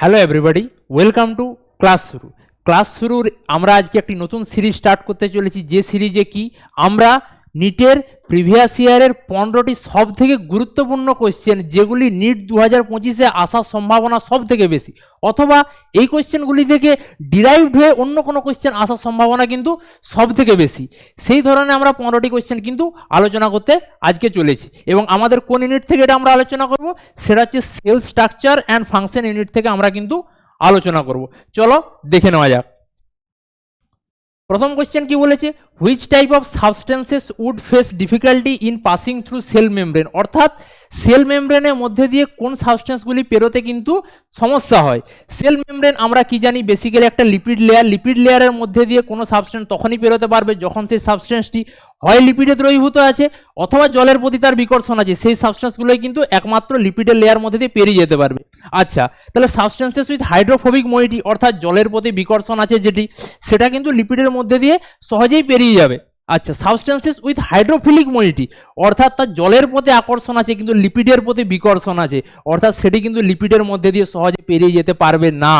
Hello everybody, welcome to class শুরুর আমরা আজকে একটি নতুন সিরিজ স্টার্ট করতে চলেছি। যে সিরিজে কি আমরা নিটের প্রিভিয়াস ইয়ারের 15টি সব থেকে গুরুত্বপূর্ণ কোয়েশ্চেন, যেগুলি নিট 2025-এ আসার সম্ভাবনা সব থেকে বেশি, অথবা এই কোয়েশ্চেনগুলি থেকে ডিরাইভড হয়ে অন্য কোনো কোয়েশ্চেন আসার সম্ভাবনা কিন্তু সব থেকে বেশি, সেই ধরনের আমরা 15টি কোয়েশ্চেন কিন্তু আলোচনা করতে আজকে চলেছি। এবং আমাদের কোন ইউনিট থেকে এটা আমরা আলোচনা করব, সেটা হচ্ছে sell structure and function unit থেকে আমরা কিন্তু আলোচনা করব। চলো দেখে নেওয়া যাক। প্রথম কোয়েশ্চেন কি বলেছে, which type of substances would face difficulty in passing through cell membrane, অর্থাৎ সেল মেমব্রেনের মধ্যে দিয়ে কোন সাবস্টেন্সগুলি পেরোতে কিন্তু সমস্যা হয়। সেল মেমব্রেন আমরা কি জানি, বেসিক্যালি একটা লিপিড লেয়ার। লিপিড লেয়ারের মধ্যে দিয়ে কোনো সাবস্টেন্স তখনই পেরোতে পারবে যখন সেই সাবস্টেন্সটি হয় লিপিডে দ্রবীভূত আছে অথবা জলের প্রতি তার বিকর্ষণ আছে। সেই সাবস্টেন্সগুলোই কিন্তু একমাত্র লিপিডের লেয়ার মধ্যে দিয়ে পেরিয়ে যেতে পারবে। আচ্ছা, তাহলে সাবস্টেন্সেস উইথ হাইড্রোফোবিক মোইটি, অর্থাৎ জলের প্রতি বিকর্ষণ আছে যেটি, সেটা কিন্তু লিপিডের মধ্যে দিয়ে সহজেই পেরিয়ে যাবে। আচ্ছা, সাবস্টেন্সেস উইথ হাইড্রোফিলিক মোইটি, অর্থাৎ তার জলের প্রতি আকর্ষণ আছে কিন্তু লিপিডের প্রতি বিকর্ষণ আছে, অর্থাৎ সেটি কিন্তু লিপিডের মধ্যে দিয়ে সহজে পেরিয়ে যেতে পারবে না।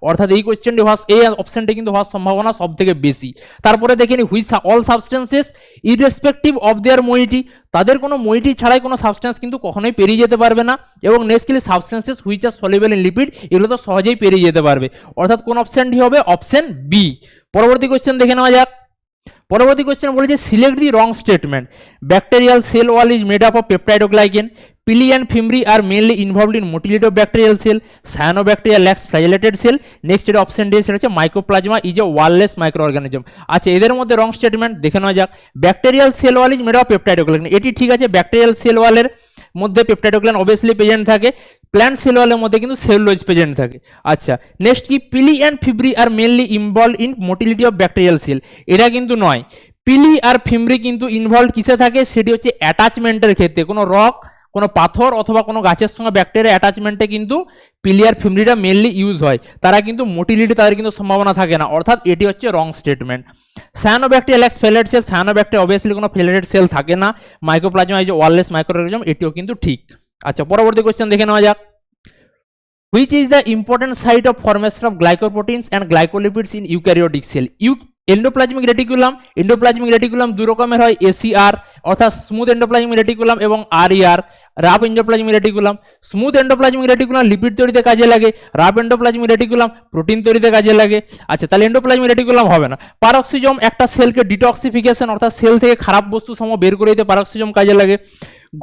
অর্থাৎ এই কোয়েশ্চেনটি এই অপশনটি কিন্তু হওয়ার সম্ভাবনা সব থেকে বেশি। তারপরে দেখে নি, which all substances irrespective of their moiety, তাদের কোনো মোইটি ছাড়াই কোনো সাবস্টেন্স কিন্তু কখনোই পেরিয়ে যেতে পারবে না। এবং nextly substances which are soluble in lipid, এগুলো তো সহজেই পেরিয়ে যেতে পারবে। অর্থাৎ কোন অপশনটি হবে, অপশন বি। পরবর্তী কোয়েশ্চেন দেখে নেওয়া যাক। পরবর্তী কোয়েশ্চেন বলেছে, select the wrong statement. Bacterial cell wall is made up of peptidoglycan. Pili and fimri are mainly involved in motility of bacterial cell. Cyanobacteria lacks flagellated cell. Next এর option D, সেটা হচ্ছে mycoplasma is a wallless microorganism. আচ্ছা, এদের মধ্যে wrong statement দেখে নেওয়া যাক। Bacterial cell wall is made of peptidoglycan, এটি ঠিক আছে। ব্যাকটেরিয়াল সেল ওয়ালের মধ্যে পেপটাইডোগ্লাইকেন অবভিয়াসলি প্রেজেন্ট থাকে। প্ল্যান্ট সেল ওয়ালের মধ্যে কিন্তু সেলুলোজ প্রেজেন্ট থাকে। আচ্ছা, নেক্সট কি, pili and fimbriae are mainly involved in motility of bacterial cell, এটা কিন্তু নয়। পিলি আর ফিমরি কিন্তু ইনভলভ কিসে থাকে, সেটি হচ্ছে অ্যাটাচমেন্টের ক্ষেত্রে। কোনো রক, কোনো পাথর অথবা কোনো গাছের সঙ্গে ব্যাকটেরিয়া অ্যাটাচমেন্টে কিন্তু পিলি আর ফিমরিটা মেনলি ইউজ হয়। তারা কিন্তু মোটিলিটি, তাদের কিন্তু সম্ভাবনা থাকে না, অর্থাৎ এটি হচ্ছে wrong statement. Cyanobacteria lacks flagellated cell, cyanobacteria obviously কোনো ফ্লাজেলেটেড সেল থাকে না। মাইক্রোপ্লাজমা ইজ ওয়াললেস মাইক্রোঅর্গানিজম, এটিও কিন্তু ঠিক। আচ্ছা, পরবর্তী কোয়েশ্চেন দেখে নেওয়া যাক। Which is the important site of formation of glycoproteins and glycolipids in eukaryotic cell? Endoplasmic reticulum দু রকমের হয়, এসিআর অর্থাৎ স্মুথ এন্ডোপ্লাজমিক রেটিকুলাম এবং RER rough endoplasmic reticulum. Smooth endoplasmic reticulum lipid তৈরিতে কাজে লাগে, রাফ এন্ডোপ্লাজমিক রেটিকুলাম প্রোটিন তৈরিতে কাজে লাগে। আচ্ছা, তাহলে এন্ডোপ্লাজমিক রেটিকুলাম হবে না। পারক্সিজম একটা সেলকে ডিটক্সিফিকেশন অর্থাৎ সেল থেকে খারাপ বস্তু সমূহ বের করে দিতে পারক্সিজম কাজে লাগে।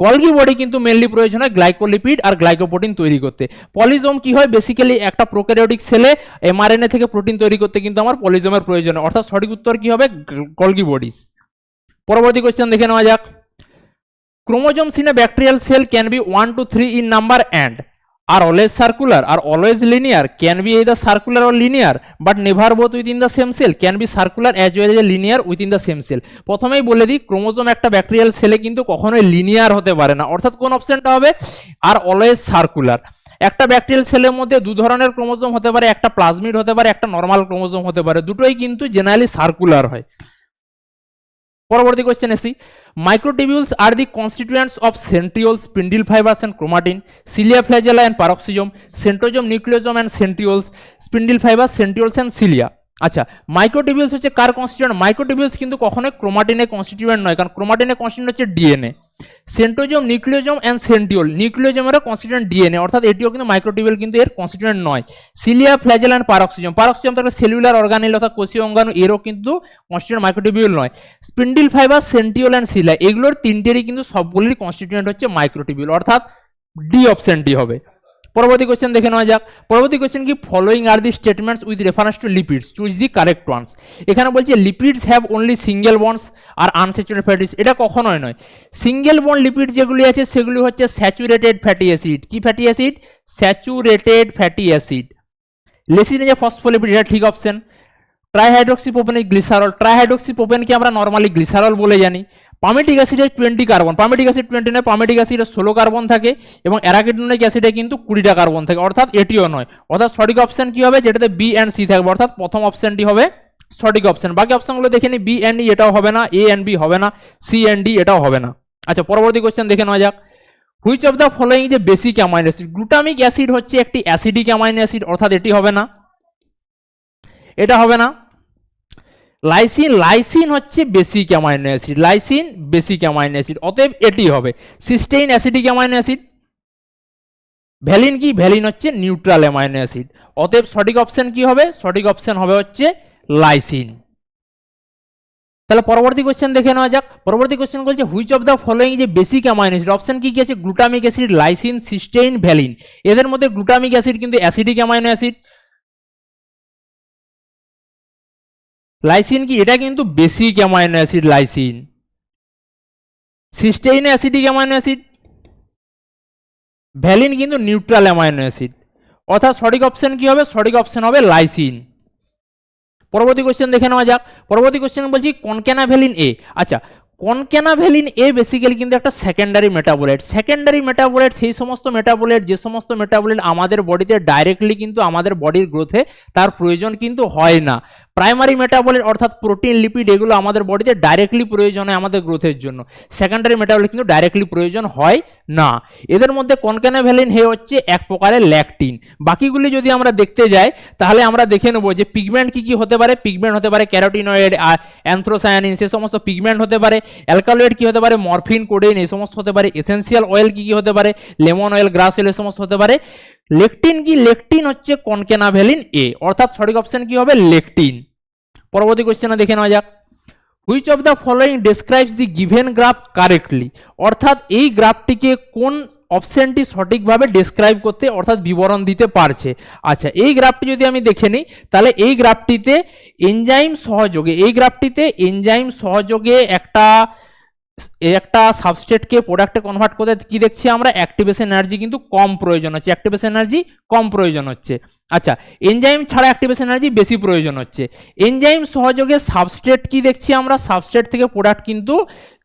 গলগি বডি কিন্তু মেনলি প্রয়োজন হয় গ্লাইকোলিপিড আর গ্লাইকোপ্রোটিন তৈরি করতে। পলিজোম কি হয়, বেসিক্যালি একটা প্রোক্যারিওটিক সেলে এমআরএনএ থেকে প্রোটিন তৈরি করতে কিন্তু আমার পলিজোমের প্রয়োজন, অর্থাৎ সঠিক উত্তর কি হবে, গলগি বডিজ। পরবর্তী কোয়েশ্চেন দেখে নেওয়া যাক। Chromosomes in a bacterial cell can be 1 to 3 in number and are always circular, are always linear, can be either circular or linear but never both within the same cell, can be circular as well as linear within the same cell। প্রথমেই বলে দিই, chromosome একটা bacterial সেলে কিন্তু কখনোই linear হতে পারে না, অর্থাৎ কোন অপশনটা হবে, আর অলওয়েজ সার্কুলার। একটা ব্যাকটেরিয়াল সেলের মধ্যে দু ধরনের ক্রোমোজোম হতে পারে, একটা প্লাজমিড হতে পারে, একটা নর্মাল ক্রোমোজোম হতে পারে, দুটোই কিন্তু জেনারেলি সার্কুলার হয়। পরবর্তী question AC, microtubules are the constituents of centriole, spindle fibres and chromatin, cilia flagella and peroxisome, centrosome nucleosome and centrioles, spindle fibres, centrioles and cilia. আচ্ছা, মাইক্রোটিবিউলস হচ্ছে কার কনস্টিটিউয়েন্ট? মাইক্রোটিবিউলস কিন্তু কখনোই ক্রোমাটিনের কনস্টিটিউয়েন্ট নয়, কারণ ক্রোমাটিনের কনস্টিটিউয়েন্ট হচ্ছে DNA. Centrosome nucleosome and centriole, নিউক্লিওজোমেরও constituent DNA, অর্থাৎ এটিও কিন্তু মাইক্রোটিবিউল কিন্তু এর কনস্টিটিউয়েন্ট নয়। Cilia flagella and peroxisome, peroxisome তাহলে সেলুলার অর্গানেল অর্থাৎ কোষীয় অঙ্গাণু, এরও কিন্তু কনস্টিটিউয়েন্ট মাইক্রোটিবিউল নয়। Spindle fibre, centriole and cilia, এগুলোর তিনটেরই কিন্তু সবগুলির কনস্টিটিউয়েন্ট হচ্ছে মাইক্রোটিবিউল, অর্থাৎ ডি অপশনটি হবে। পরবর্তী কোয়েশ্চেন দেখে নেওয়া যাক। পরবর্তী কোয়েশ্চেন কি, following are the statements with reference to lipids, choose the correct ones. এখানে বলছে lipids have only single bonds are unsaturated fatty acid, এটা কখনোই নয়। সিঙ্গেল বন্ড লিপিড যেগুলি আছে সেগুলি হচ্ছে স্যাচুরেটেড ফ্যাটি অ্যাসিড। কি fatty acid? Saturated fatty acid. Lecithin যে ফসফোলিপিড, এটা ঠিক অপশন। ট্রাইহাইড্রক্সিপ্রোপেনিক গ্লিসারল, ট্রাইহাইড্রক্সিপ্রোপেনকে আমরা নর্মালি গ্লিসারল বলে জানি। পামেটিক অ্যাসিডের 20 কার্বন, পামেটিক অ্যাসিড 20 নয়, পামেটিক অ্যাসিডের 16 কার্বন থাকে এবং অ্যারাকিডোনিক অ্যাসিডে কিন্তু 20টা কার্বন থাকে, অর্থাৎ এটিও নয়। অর্থাৎ সঠিক অপশন কি হবে, যেটাতে বি অ্যান্ড সি থাকবে, অর্থাৎ প্রথম অপশনটি হবে সঠিক অপশন। বাকি অপশনগুলো দেখে নিই, বি অ্যান্ড ই এটাও হবে না, এ অ্যান্ড বি হবে না, সি অ্যান্ড ডি এটাও হবে না। আচ্ছা, পরবর্তী কোয়েশ্চেন দেখে নেওয়া যাক। হুইচ অফ দ্য ফলোইং যে basic amino acid, glutamic acid হচ্ছে একটি অ্যাসিডিক অ্যামাইনো অ্যাসিড, অর্থাৎ এটি হবে না, এটা হবে না। লাইসিন হচ্ছে basic amino acid, lysine basic amino acid, অতএব এটি হবে। Sistine acidic amino acid. Valine কি, ভ্যালিন হচ্ছে নিউট্রাল অ্যামাইনো অ্যাসিড, অতএব সঠিক অপশন কি হবে, সঠিক অপশন হবে হচ্ছে লাইসিন। তাহলে পরবর্তী কোশ্চেন দেখে নেওয়া যাক। পরবর্তী কোশ্চেন বলছে হুইচ অফ দ্য ফলোইং যে বেসিক অ্যামাইনো অ্যাসিড, অপশন কি কি আছে, glutamic acid, lysine, cysteine, valine. এদের মধ্যে গ্লুটামিক অ্যাসিড কিন্তু অ্যাসিডিক অ্যামাইনো অ্যাসিড, লাইসিন কি, এটা কিন্তু basic amino acid lysine. Cysteine acidic amino acid, valine কিন্তু নিউট্রাল অ্যামাইনো অ্যাসিড, অর্থাৎ সঠিক অপশন কি হবে, সঠিক অপশন হবে লাইসিন। পরবর্তী কোশ্চেন দেখে নেওয়া যাক। পরবর্তী কোশ্চেন বলছি কনক্যানাভ্যালিন এ। আচ্ছা, কনক্যানাভ্যালিন এ বেসিক্যালি কিন্তু একটা সেকেন্ডারি মেটাবোলাইট। সেকেন্ডারি মেটাবোলাইট সেই সমস্ত মেটাবোলাইট যে সমস্ত মেটাবোলাইট আমাদের বডিতে ডাইরেক্টলি কিন্তু আমাদের বডির গ্রোথে তার প্রয়োজন কিন্তু হয় না। প্রাইমারি মেটাবোলাইট অর্থাৎ প্রোটিন, লিপিড, এগুলো আমাদের বডিতে ডাইরেক্টলি প্রয়োজন হয় আমাদের গ্রোথের জন্য। সেকেন্ডারি মেটাবোলাইট কিন্তু ডাইরেক্টলি প্রয়োজন হয় না। এদের মধ্যে কনক্যানাভ্যালিন হে হচ্ছে এক প্রকারের ল্যাকটিন। বাকিগুলি যদি আমরা দেখতে যাই তাহলে আমরা দেখে নেব যে পিগমেন্ট কি কি হতে পারে। পিগমেন্ট হতে পারে ক্যারোটিনয়েড, অ্যান্থ্রোসায়ানিন, সে সমস্ত পিগমেন্ট হতে পারে। অ্যালকালয়েড কি হতে পারে, মরফিন, কোডেইন, এই সমস্ত হতে পারে। এসেন্সিয়াল অয়েল কি কি হতে পারে, লেমন অয়েল, গ্রাস অয়েল, এই সমস্ত হতে পারে। লেকটিন কি, লেকটিন হচ্ছে কনক্যানাভ্যালিন এ, অর্থাৎ সঠিক অপশন কি হবে, লেকটিন। পরবর্তী কোশ্চেনে দেখে নেওয়া যাক। Which of the following describes the given graph correctly, অর্থাৎ এই গ্রাফটিকে কোন অপশনটি সঠিকভাবে ডেসক্রাইব করতে অর্থাৎ বিবরণ দিতে পারছে। আচ্ছা, এই গ্রাফটি যদি আমি দেখে নিই তাহলে এই গ্রাফটিতে এনজাইম সহযোগে, এই গ্রাফটিতে এনজাইম সহযোগে একটা সাবস্ট্রেটকে প্রোডাক্টে কনভার্ট করতে কি দেখছি আমরা, অ্যাক্টিভেশন এনার্জি কিন্তু কম প্রয়োজন হচ্ছে, অ্যাক্টিভেশন এনার্জি কম প্রয়োজন হচ্ছে। আচ্ছা, এনজাইম ছাড়া অ্যাক্টিভেশন এনার্জি বেশি প্রয়োজন হচ্ছে। এনজাইম সহযোগে সাবস্ট্রেট কি দেখছি আমরা, সাবস্ট্রেট থেকে প্রোডাক্ট কিন্তু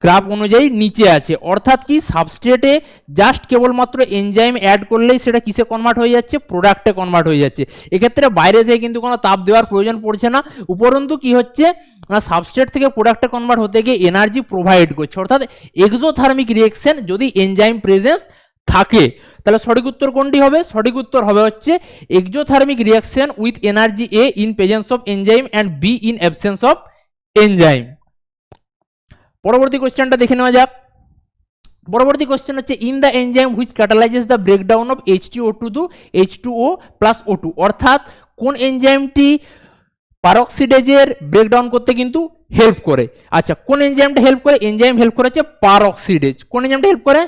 গ্রাফ অনুযায়ী নিচে আছে, অর্থাৎ কি সাবস্ট্রেটে জাস্ট কেবলমাত্র এনজাইম অ্যাড করলেই সেটা কিসে কনভার্ট হয়ে যাচ্ছে, প্রোডাক্টে কনভার্ট হয়ে যাচ্ছে। এক্ষেত্রে বাইরে থেকে কিন্তু কোনো তাপ দেওয়ার প্রয়োজন পড়ছে না, উপরন্তু কি হচ্ছে না, সাবস্ট্রেট থেকে প্রোডাক্টে কনভার্ট হতে গিয়ে এনার্জি প্রোভাইড করছে, অর্থাৎ এক্সোথার্মিক রিঅ্যাকশন যদি এনজাইম প্রেজেন্স থাকে। তাহলে সঠিক উত্তর কোনটি হবে, সঠিক উত্তর হবে হচ্ছে exothermic reaction with energy A in presence of enzyme and B in absence of enzyme. পরবর্তী কোশ্চেনটা দেখে নেওয়া যাক। পরবর্তী কোশ্চেন হচ্ছে in the enzyme which catalyses the breakdown of H2O2 to H2O plus O2, অর্থাৎ কোন এনজাইমটি পারঅক্সিডেজের ব্রেকডাউন করতে কিন্তু হেল্প করে। আচ্ছা, কোন এনজাইমটা হেল্প করে, এনজাইম হেল্প করে হচ্ছে পারঅক্সিডেজ। কোন এনজাইমটা হেল্প করে,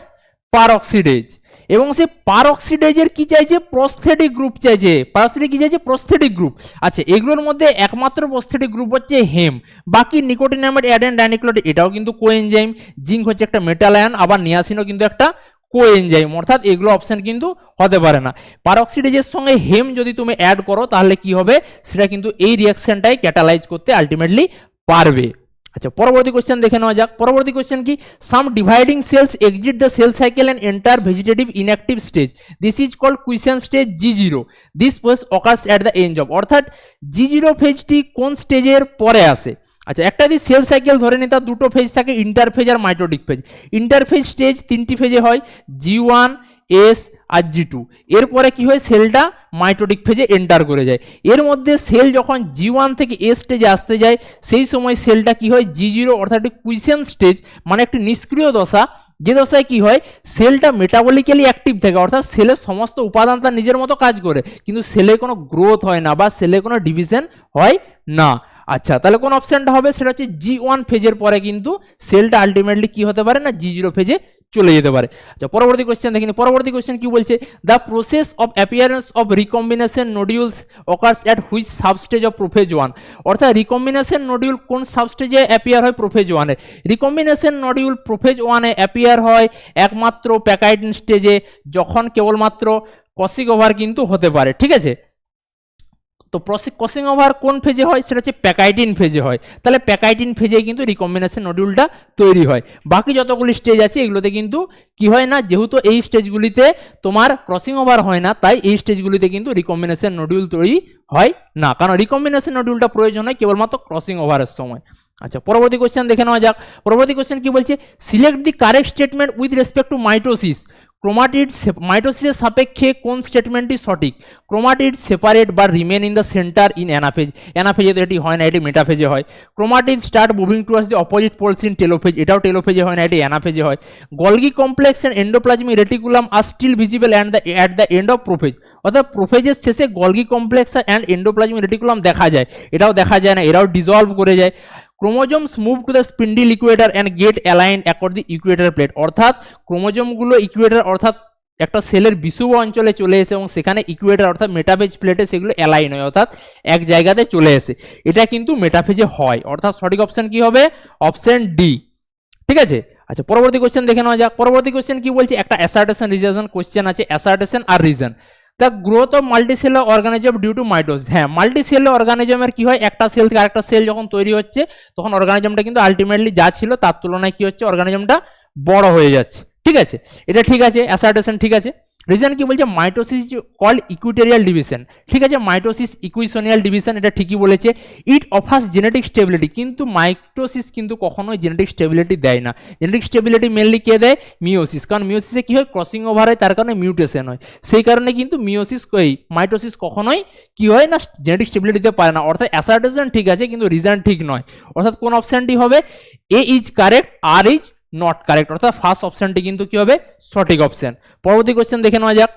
পারঅক্সিডেজ। এবং সে পারঅক্সিডেজের কি চাইছে, প্রস্থেটিক গ্রুপ চাইছে। পারঅক্সিডেজ কি চাইছে, প্রস্থেটিক গ্রুপ। আচ্ছা, এগুলোর মধ্যে একমাত্র প্রস্থেটিক গ্রুপ হচ্ছে হেম, বাকি নিকোটিনামাইড, অ্যাডেন, ডাইনিক্লোরাইড এটাও কিন্তু কোএনজাইম। জিঙ্ক হচ্ছে একটা মেটাল আয়ন, আবার নিয়াসিনও কিন্তু একটা কোএনজাইম, অর্থাৎ এগুলো অপশন কিন্তু হতে পারে না। পারঅক্সিডেজের সঙ্গে হেম যদি তুমি অ্যাড করো তাহলে কি হবে, সেটা কিন্তু এই রিঅ্যাকশনটাই ক্যাটালাইজ করতে আলটিমেটলি পারবে। আচ্ছা, পরবর্তী কোশ্চেন দেখে নেওয়া যাক। পরবর্তী কোশ্চেন কি, some dividing cells exit the cell cycle and enter vegetative inactive stage, this is called quiescent stage G0, this phase occurs at the end of, অর্থাৎ G0 ফেজটি কোন স্টেজের পরে আসে। আচ্ছা, একটা যদি সেল সাইকেল ধরে নিই তার দুটো ফেজ থাকে, ইন্টারফেজ আর মাইটোটিক ফেজ। ইন্টারফেজ স্টেজ তিনটি ফেজে হয়, G1, S আর G2। এরপরে কি হয়, সেলটা মাইটোটিক ফেজে এন্টার করে যায়। এর মধ্যে সেল যখন G1 থেকে S স্টেজে আসতে যায় সেই সময় সেলটা কি হয়, G0, অর্থাৎ একটি কুইসেন্ট স্টেজ, মানে একটি নিষ্ক্রিয় দশা। যে দশায় কি হয়, সেলটা মেটাবলিক্যালি অ্যাক্টিভ থাকে, অর্থাৎ সেলের সমস্ত উপাদান তার নিজের মতো কাজ করে, কিন্তু সেলে কোনো গ্রোথ হয় না বা সেলে কোনো ডিভিশন হয় না। আচ্ছা, তাহলে কোন অপশনটা হবে, সেটা হচ্ছে G1 ফেজের পরে কিন্তু সেলটা আলটিমেটলি কি হতে পারে না, G0 ফেজে চলে যেতে পারে। আচ্ছা, পরবর্তী কোশ্চেন দেখিনি। পরবর্তী কোশ্চেন কি বলছে, the process of appearance of recombination nodules occurs at which substage of prophase 1, অর্থাৎ রিকম্বিনেশন নোডিউল কোন সাবস্টেজে অ্যাপিয়ার হয়, প্রোফেজ 1-এ। রিকম্বিনেশন নোডিউল প্রোফেজ 1-এ অ্যাপিয়ার হয় একমাত্র প্যাকাইটিন স্টেজে, যখন কেবলমাত্র কসিক ওভার কিন্তু হতে পারে। ঠিক আছে, তো ক্রসিং ওভার কোন ফেজে হয়, সেটা হচ্ছে প্যাকাইটিন ফেজে হয়। তাহলে প্যাকাইটিন ফেজে কিন্তু রিকম্বিনেশন নডিউলটা তৈরি হয়। বাকি যতগুলি স্টেজ আছে এগুলোতে কিন্তু কি হয় না, যেহেতু এই স্টেজগুলিতে তোমার ক্রসিং ওভার হয় না, তাই এই স্টেজগুলিতে কিন্তু রিকম্বিনেশন নডিউল তৈরি হয় না, কারণ রিকম্বিনেশন নডিউলটা প্রয়োজন হয় কেবলমাত্র ক্রসিং ওভারের সময়। আচ্ছা, পরবর্তী কোশ্চেন দেখে নেওয়া যাক। পরবর্তী কোশ্চেন কি বলছে, select the correct statement with respect to mitosis, chromatid মাইটোসিসের সাপেক্ষে কোন স্টেটমেন্টটি সঠিক? ক্রোমাটিড সেপারেট বা remain in the center in anaphase, অ্যানাফেজে তো এটি হয় না, এটি মেটাফেজে হয়। Chromatid start moving towards the opposite poles in telophase, এটাও টেলোফেজে হয় না, এটি অ্যানাফেজে হয়। Golgi complex and endoplasmic reticulum are still visible at the end of prophase, অর্থাৎ প্রোফেজের শেষে Golgi complex and endoplasmic reticulum দেখা যায়, এটাও দেখা যায় না, এরাও ডিজলভ করে যায়। Chromosomes move to the spindle equator and get align accord the equator plate, অর্থাৎ ক্রোমোজোমগুলো ইকুয়েটার অর্থাৎ একটা সেলের বিষুব অঞ্চলে চলে এসে এবং সেখানে ইকুয়েটার অর্থাৎ মেটাফেজ প্লেটে সেগুলো অ্যালাইন হয়, অর্থাৎ এক জায়গাতে চলে এসে, এটা কিন্তু মেটাফেজে হয়, অর্থাৎ সঠিক অপশন কি হবে? Option D. ঠিক আছে, আচ্ছা পরবর্তী কোশ্চেন দেখে নেওয়া যাক। পরবর্তী কোশ্চেন কি বলছে? একটা অ্যাসার্টেশন রিজন কোশ্চেন আছে, অ্যাসার্টেশন আর reason. The growth of multicellular organism due to mitosis, হ্যাঁ মাল্টিসেলার অর্গানিজমের কি হয়, একটা সেল থেকে আরেকটা সেল যখন তৈরি হচ্ছে তখন অর্গানিজমটা কিন্তু আলটিমেটলি যা ছিল তার তুলনায় কি হচ্ছে, অর্গানিজমটা বড় হয়ে যাচ্ছে। ঠিক আছে, এটা ঠিক আছে, অ্যাসার্টেশন ঠিক আছে। রিজন কি বলছে? মাইটোসিস কল্ড ইকুইটোরিয়াল ডিভিশন, ঠিক আছে, মাইটোসিস ইকুইসোনিয়াল ডিভিশন, এটা ঠিকই বলেছে। ইট অফার্স জেনেটিক স্টেবিলিটি, কিন্তু মাইটোসিস কিন্তু কখনোই জেনেটিক স্টেবিলিটি দেয় না। জেনেটিক স্টেবিলিটি মেনলি কে দেয়? মিওসিস, কারণ মিওসিসে কি হয়, ক্রসিং ওভার হয়, তার কারণে মিউটেশন হয়, সেই কারণে কিন্তু মিওসিস মাইটোসিস কখনোই কি হয় না, জেনেটিক স্টেবিলিটি দিতে পারে না। অর্থাৎ অ্যাসার্টেশন ঠিক আছে কিন্তু রিজন ঠিক নয়, অর্থাৎ কোন অপশনটি হবে? A is correct, R is not correct, অর্থাৎ ফার্স্ট অপশনটি কিন্তু কি হবে? সঠিক অপশন। পরবর্তী কোশ্চেন দেখে নেওয়া যাক।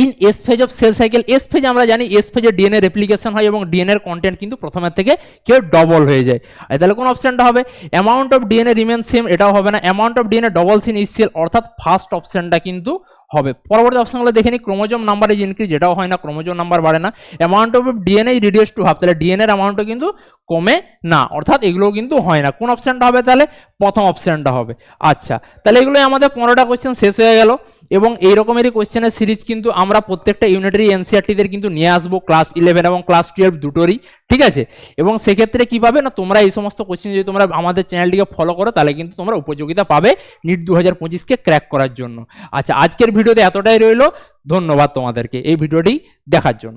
In S phase of cell cycle, S phase আমরা জানি এস ফেজে ডিএনএ রেপ্লিকেশন হয় এবং ডিএনএ এর কন্টেন্ট কিন্তু প্রথমের থেকে কি হয়, ডবল হয়ে যায়। তাহলে কোন অপশনটা হবে? Amount of DNA remain same, এটাও হবে না। Amount of DNA doubles in each cell, অর্থাৎ ফার্স্ট অপশনটা কিন্তু হবে। পরবর্তী অপশনগুলো দেখে নিই। ক্রোমোজোম নাম্বার ইজ ইনক্রিজ, যেটাও হয় না, ক্রোমোজোম নাম্বার বাড়ে না। Amount of DNA is reduce to half, তাহলে ডিএনএ এর অ্যামাউন্টও কিন্তু কমে না, অর্থাৎ এগুলোও কিন্তু হয় না। কোন অপশনটা হবে তাহলে? প্রথম অপশনটা হবে। আচ্ছা, তাহলে এগুলোই আমাদের 15টা কোয়েশ্চেন শেষ হয়ে গেল এবং এই রকমেরই কোয়েশ্চেনের সিরিজ কিন্তু আমরা প্রত্যেকটা ইউনিটারি এনসিআরটিদের কিন্তু নিয়ে আসবো, ক্লাস 11 এবং ক্লাস 12 দুটোরই। ঠিক আছে, এবং সেক্ষেত্রে কি পাবে না, তোমরা এই সমস্ত কোয়েশ্চেন যদি তোমরা আমাদের চ্যানেলটিকে ফলো করো তাহলে কিন্তু তোমরা উপযোগিতা পাবে নিট 2025কে ক্র্যাক করার জন্য। আচ্ছা, আজকের ভিডিওতে এতটাই রইলো, ধন্যবাদ তোমাদেরকে এই ভিডিওটি দেখার জন্য।